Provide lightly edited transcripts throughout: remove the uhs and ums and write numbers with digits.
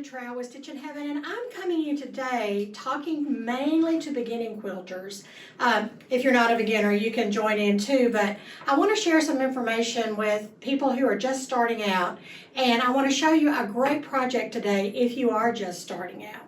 Trail with Stitchin Heaven, and I'm coming to you today talking mainly to beginning quilters. If you're not a beginner, you can join in too, but I want to share some information with people who are just starting out, and I want to show you a great project today if you are just starting out.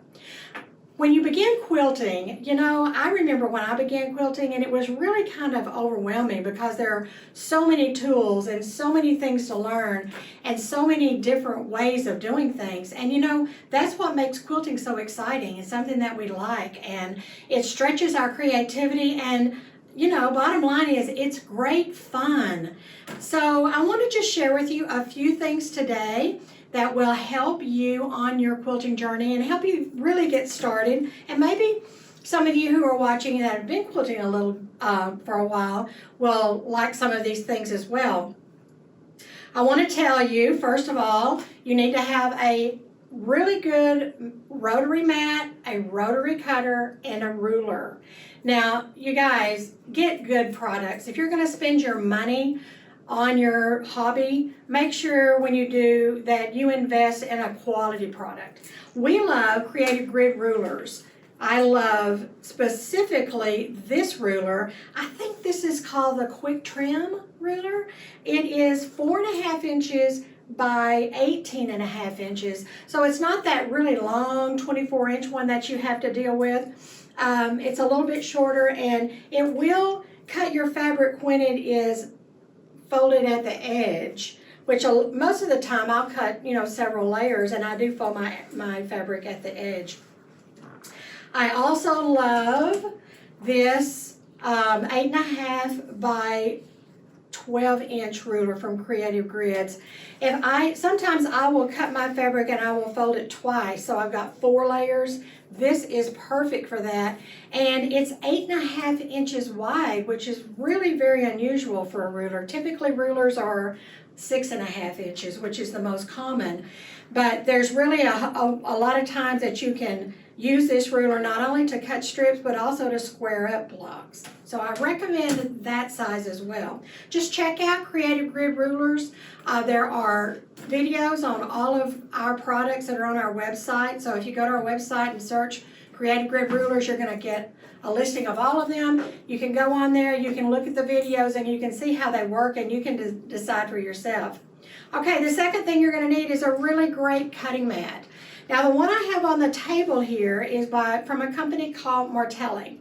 When you begin quilting, you know, I remember when I began quilting and it was really kind of overwhelming because there are so many tools and so many things to learn and so many different ways of doing things. And you know, that's what makes quilting so exciting. It's something that we like, and it stretches our creativity, and you know, bottom line is it's great fun. So I want to just share with you a few things today that will help you on your quilting journey and help you really get started. And maybe some of you who are watching that have been quilting a little for a while will like some of these things as well. I want to tell you, first of all, you need to have a really good rotary mat, a rotary cutter, and a ruler. Now, you guys, get good products. If you're going to spend your money on your hobby, make sure when you do that you invest in a quality product. We love Creative Grid rulers. I love specifically this ruler. I think this is called the Quick Trim ruler. It is 4.5 inches by 18.5 inches. So it's not that really long 24-inch one that you have to deal with. It's a little bit shorter, and it will cut your fabric when it is folded at the edge, which most of the time I'll cut, you know, several layers, and I do fold my fabric at the edge. I also love this 8.5 by 12-inch ruler from Creative Grids. Sometimes I will cut my fabric and I will fold it twice, so I've got 4 layers. This is perfect for that, and it's 8.5 inches wide, which is really very unusual for a ruler. Typically rulers are 6.5 inches, which is the most common, but there's really a lot of times that you can use this ruler not only to cut strips but also to square up blocks. So I recommend that size as well. Just check out Creative Grid rulers. There are videos on all of our products that are on our website. So if you go to our website and search Creative Grid rulers, you're going to get a listing of all of them. You can go on there, you can look at the videos, and you can see how they work, and you can decide for yourself. Okay, the second thing you're going to need is a really great cutting mat. Now, the one I have on the table here is from a company called Martelli.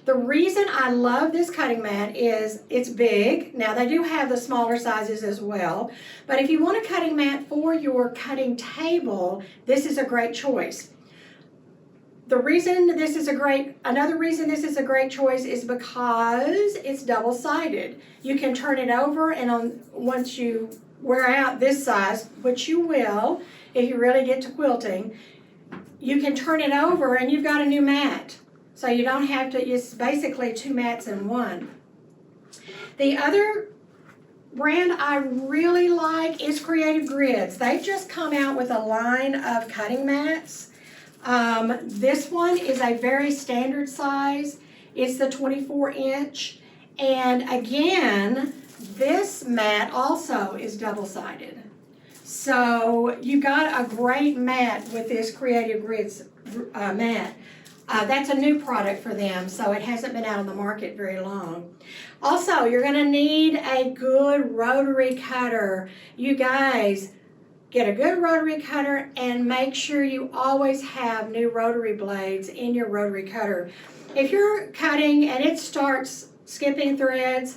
The reason I love this cutting mat is it's big. Now, they do have the smaller sizes as well, but if you want a cutting mat for your cutting table, this is a great choice. Another reason this is a great choice is because it's double-sided. You can turn it over, and once you wear out this size, which you will if you really get to quilting, you can turn it over and you've got a new mat. So you don't have to, it's basically 2 mats in one. The other brand I really like is Creative Grids. They've just come out with a line of cutting mats. This one is a very standard size. It's the 24-inch. And again, this mat also is double-sided. So you got a great mat with this Creative Grids mat. That's a new product for them, so it hasn't been out on the market very long. Also, you're going to need a good rotary cutter. You guys, get a good rotary cutter and make sure you always have new rotary blades in your rotary cutter. If you're cutting and it starts skipping threads,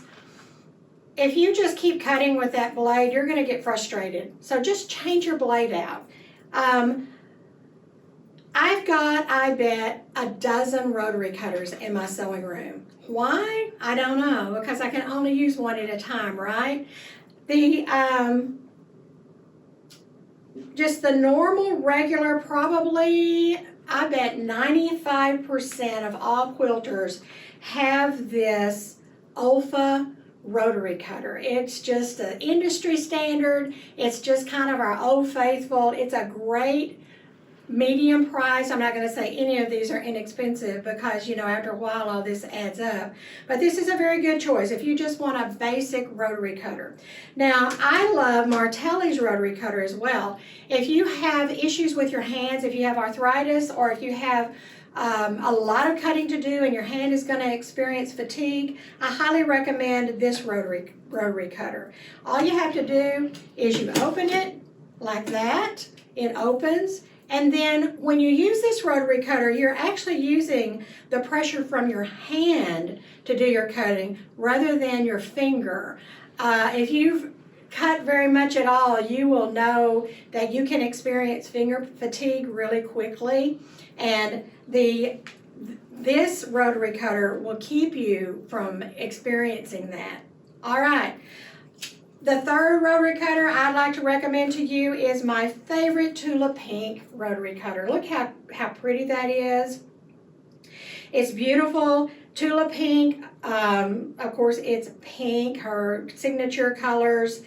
if you just keep cutting with that blade, you're going to get frustrated. So just change your blade out. I've got, I bet, a dozen rotary cutters in my sewing room. Why? I don't know, because I can only use one at a time, right? Just the normal, regular, probably, I bet 95% of all quilters have this Olfa rotary cutter. It's just an industry standard. It's just kind of our old faithful. It's a great medium price. I'm not going to say any of these are inexpensive because, you know, after a while all this adds up. But this is a very good choice if you just want a basic rotary cutter. Now, I love Martelli's rotary cutter as well. If you have issues with your hands, if you have arthritis, or if you have a lot of cutting to do and your hand is going to experience fatigue, I highly recommend this rotary cutter. All you have to do is you open it like that. It opens, and then when you use this rotary cutter, you're actually using the pressure from your hand to do your cutting rather than your finger. If you've cut very much at all, you will know that you can experience finger fatigue really quickly, and this rotary cutter will keep you from experiencing that. All right. The third rotary cutter I'd like to recommend to you is my favorite Tula Pink rotary cutter. Look how pretty that is. It's beautiful. Tula Pink, of course it's pink, her signature colors.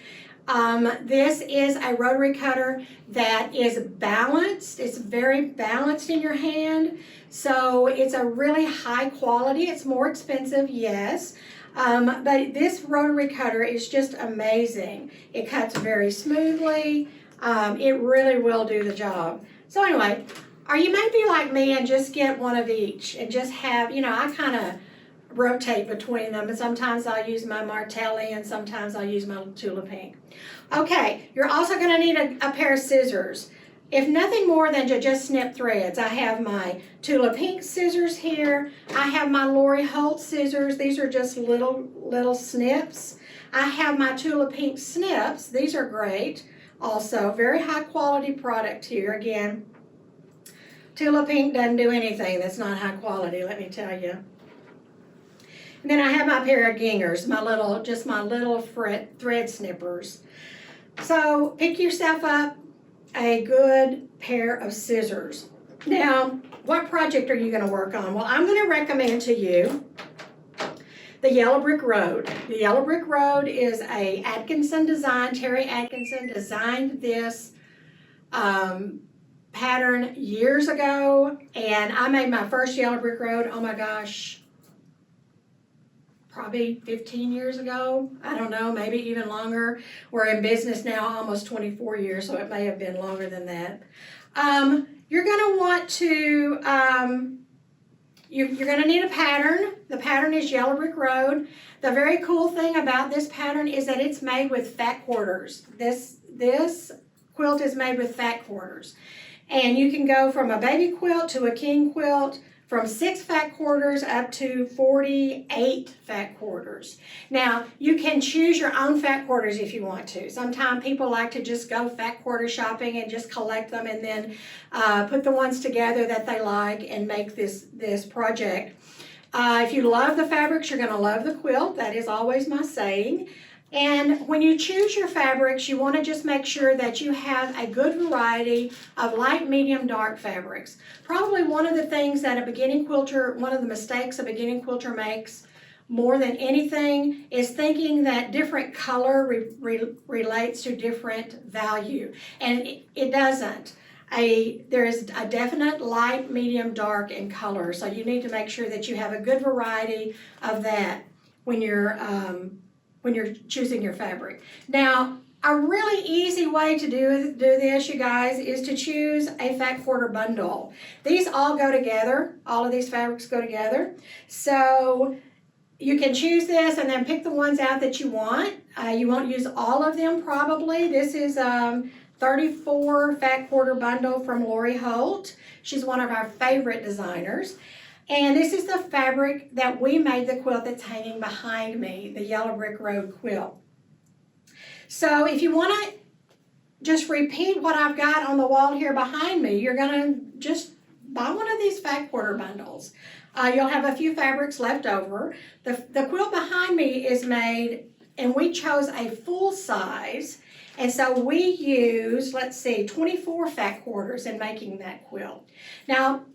This is a rotary cutter that is balanced. It's very balanced in your hand. So it's a really high quality. It's more expensive, yes. But this rotary cutter is just amazing. It cuts very smoothly. It really will do the job. So anyway, or you may be like me and just get one of each and just have, you know, I kind of rotate between them, and sometimes I'll use my Martelli and sometimes I'll use my Tula Pink. Okay, you're also going to need a pair of scissors. If nothing more than to just snip threads. I have my Tula Pink scissors here. I have my Lori Holt scissors. These are just little snips. I have my Tula Pink snips. These are great. Also, very high quality product here. Again, Tula Pink doesn't do anything that's not high quality, let me tell you. And then I have my pair of gingers, my little thread snippers. So pick yourself up a good pair of scissors. Now, what project are you going to work on? Well, I'm going to recommend to you the Yellow Brick Road. The Yellow Brick Road is a Atkinson design. Terry Atkinson designed this pattern years ago, and I made my first Yellow Brick Road, oh my gosh, probably 15 years ago. I don't know, maybe even longer. We're in business now almost 24 years, so it may have been longer than that. You're going to want to, you're going to need a pattern. The pattern is Yellow Brick Road. The very cool thing about this pattern is that it's made with fat quarters. This quilt is made with fat quarters. And you can go from a baby quilt to a king quilt, from 6 fat quarters up to 48 fat quarters. Now, you can choose your own fat quarters if you want to. Sometimes people like to just go fat quarter shopping and just collect them and then put the ones together that they like and make this project. If you love the fabrics, you're going to love the quilt. That is always my saying. And when you choose your fabrics, you want to just make sure that you have a good variety of light, medium, dark fabrics. Probably one of the things that a beginning quilter, one of the mistakes a beginning quilter makes more than anything is thinking that different color relates to different value. And it doesn't. There is a definite light, medium, dark in color. So you need to make sure that you have a good variety of that when you're choosing your fabric. Now, a really easy way to do this, you guys, is to choose a fat quarter bundle. These all go together. All of these fabrics go together. So you can choose this and then pick the ones out that you want. You won't use all of them probably. This is 34 fat quarter bundle from Lori Holt. She's one of our favorite designers. And this is the fabric that we made the quilt that's hanging behind me, the Yellow Brick Road quilt. So if you want to just repeat what I've got on the wall here behind me, you're going to just buy one of these fat quarter bundles. You'll have a few fabrics left over. The quilt behind me is made, and we chose a full size. And so we used, let's see, 24 fat quarters in making that quilt. Now,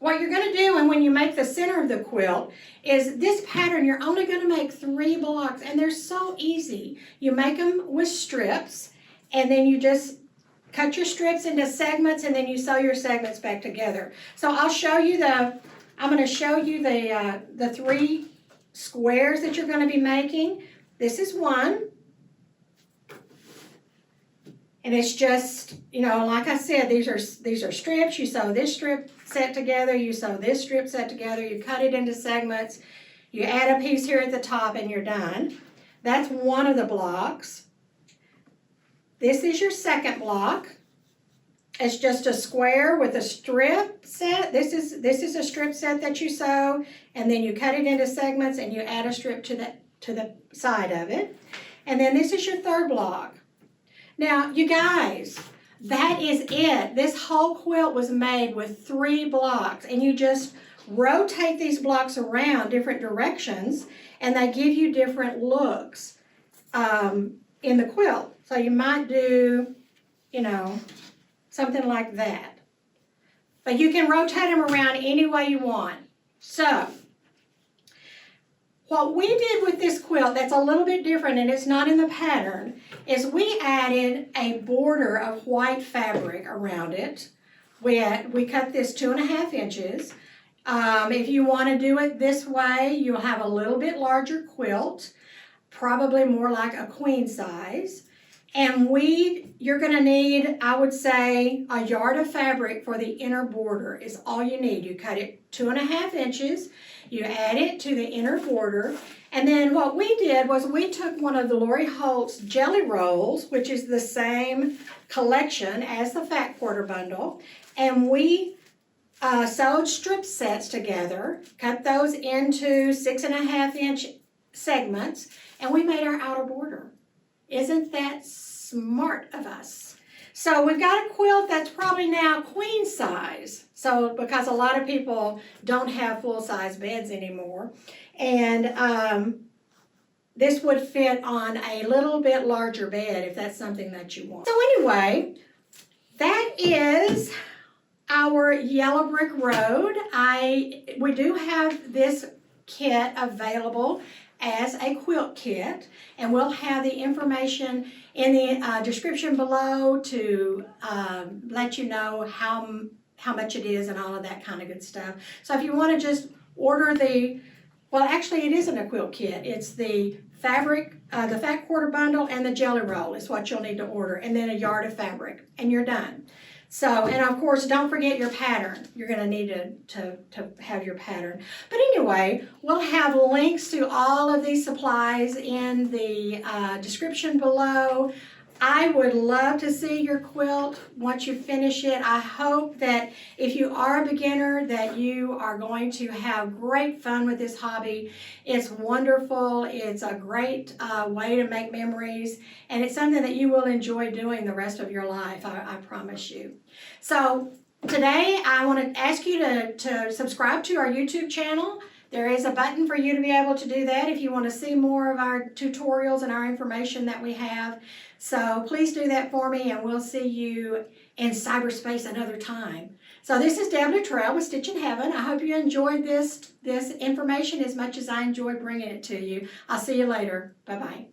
what you're going to do, and when you make the center of the quilt, is this pattern, you're only going to make 3 blocks, and they're so easy. You make them with strips, and then you just cut your strips into segments, and then you sew your segments back together. So I'll show you I'm going to show you the 3 squares that you're going to be making. This is one. And it's just, you know, like I said, these are strips. You sew this strip set together, you sew this strip set together, you cut it into segments, you add a piece here at the top, and you're done. That's one of the blocks. This is your second block. It's just a square with a strip set. This is a strip set that you sew, and then you cut it into segments and you add a strip to the side of it. And then this is your third block. Now, you guys, that is it. This whole quilt was made with 3 blocks, and you just rotate these blocks around different directions, and they give you different looks in the quilt. So you might do, you know, something like that. But you can rotate them around any way you want. So, what we did with this quilt that's a little bit different, and it's not in the pattern, is we added a border of white fabric around it. We cut this 2.5 inches. If you want to do it this way, you'll have a little bit larger quilt, probably more like a queen size. And you're going to need, I would say, a yard of fabric for the inner border is all you need. You cut it 2.5 inches, you add it to the inner border, and then what we did was we took one of the Lori Holt's jelly rolls, which is the same collection as the Fat Quarter Bundle, and we sewed strip sets together, cut those into 6.5 inch segments, and we made our outer border. Isn't that smart of us? So we've got a quilt that's probably now queen size. So because a lot of people don't have full-size beds anymore. And this would fit on a little bit larger bed if that's something that you want. So anyway, that is our Yellow Brick Road. We do have this kit available as a quilt kit, and we'll have the information in the description below to let you know how much it is and all of that kind of good stuff. So if you want to just order well, actually it isn't a quilt kit, it's the fabric, the Fat Quarter Bundle and the jelly roll is what you'll need to order, and then a yard of fabric, and you're done. So, and of course, don't forget your pattern. You're going to need to have your pattern. But anyway, we'll have links to all of these supplies in the description below. I would love to see your quilt once you finish it. I hope that if you are a beginner that you are going to have great fun with this hobby. It's wonderful. It's a great way to make memories, and it's something that you will enjoy doing the rest of your life, I promise you. So today I want to ask you to subscribe to our YouTube channel. There is a button for you to be able to do that if you want to see more of our tutorials and our information that we have. So please do that for me, and we'll see you in cyberspace another time. So this is Deb Luttrell with Stitch in Heaven. I hope you enjoyed this information as much as I enjoyed bringing it to you. I'll see you later. Bye-bye.